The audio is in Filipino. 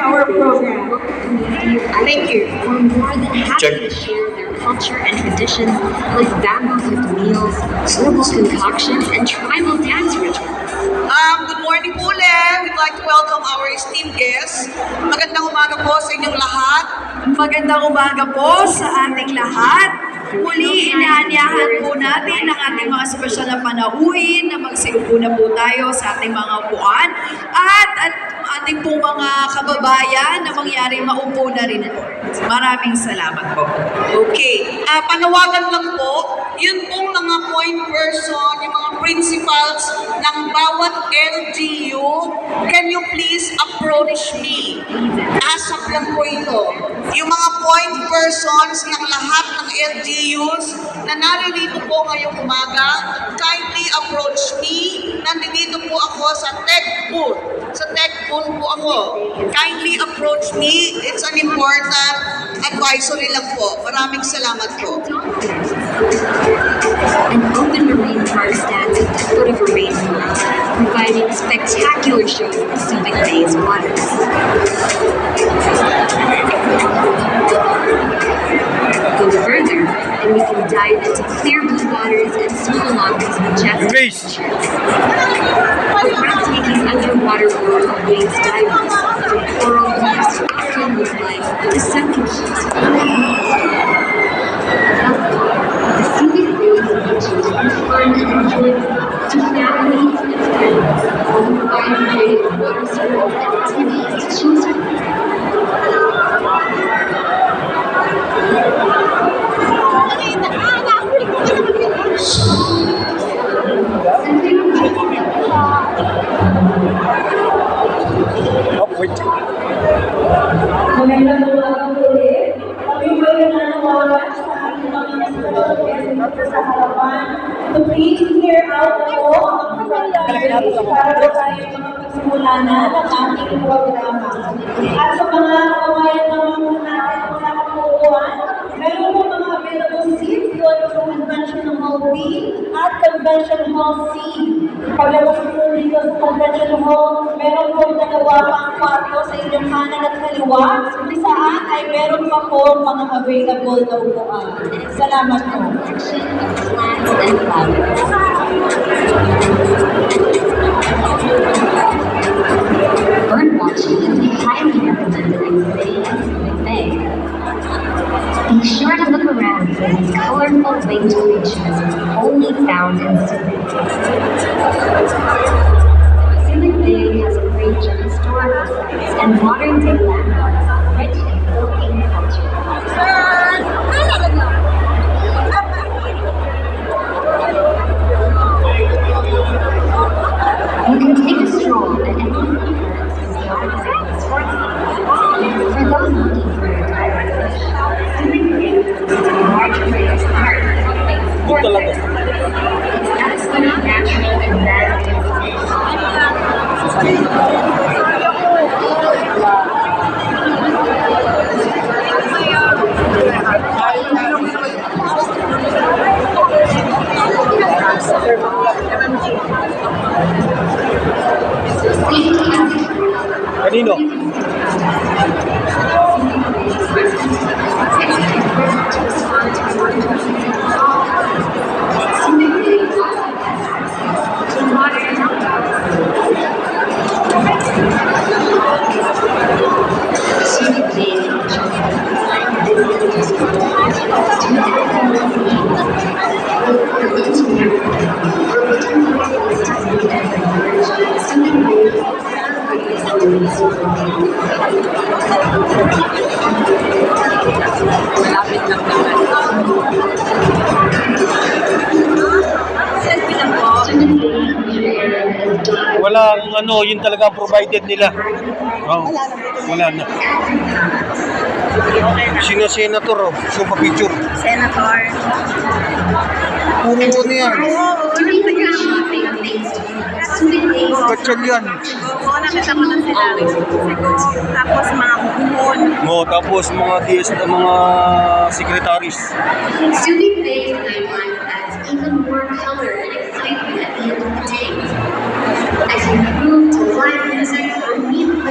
our program. Thank you. We're more than happy to share their culture and traditions like bamboo-cooked meals, herbal concoctions, and tribal dance rituals. Good morning po ulit. We'd like to welcome our esteemed guests. Magandang umaga po sa inyong lahat. Magandang umaga po sa ating lahat. Muli, inaanyahan po natin ang ating mga espesyal na panauhin na magsiupo na po tayo sa ating mga upuan at ating pong mga kababayan na mangyari maupo na rin po. Maraming salamat po. Okay. Panawagan lang po, yun pong mga point person, yung mga principals ng bawat LGU, can you please approach me? Asap lang po ito. Yung mga point persons ng lahat ng LGUs na naririto po ngayong umaga, kindly approach me. Nandito po ako sa tech booth. Sa tech booth po ako. Kindly approach me. It's an important advisory lang po. Maraming salamat po. An open marine park stands at the foot of a rainbow, providing spectacular shows of Subic Bay's waters. Go further, and we can dive into clear blue waters and swim along these majestic beaches. A breathtaking underwater world awaits divers, from coral reefs sparkling with life to sunken sheets of the Subic Bay's beaches are fun and enjoyable to families and friends, while we provide creative water sports and activities to choose from. Magandang umaga ulit. Kami po ay nananawagan sa ating mga special guests dito sa harapan to please clear out po ang stage para po tayo magsimula na ng ating programa. At sa mga kababayan naman po natin na wala kapuuan, meron po mga available seats doon sa Convention Hall B at Convention Hall C. Paglabas po dito sa Convention Hall, meron po dalawa pang kwarto sa inyong kanan at kaliwa, kung saan ay meron pa po mga available na upuan. Salamat po. Bird watching can be highly recommended in the city of Subic Bay. Be sure to look around for these colorful winged creatures only found in Subic. Subic Bay has a range of historical sites and modern-day landmarks rich in Philippine culture. You can take a stroll at any of the sports for those looking for a diverse Subic Bay is a large place part of sports. It's absolutely natural and man-made Kanino? Walang ano, yun talaga provided nila. Oh, wala na. Sino senator oh? So pa-picture. Senator. Puro ano yan? Katsal yan. Oo, nakita ko lang sila. Tapos mga buhon. Oh, tapos mga DS na mga secretaries. Subic Bay nightlife adds even more color and excitement at the end of the day. As you move to live music or meet the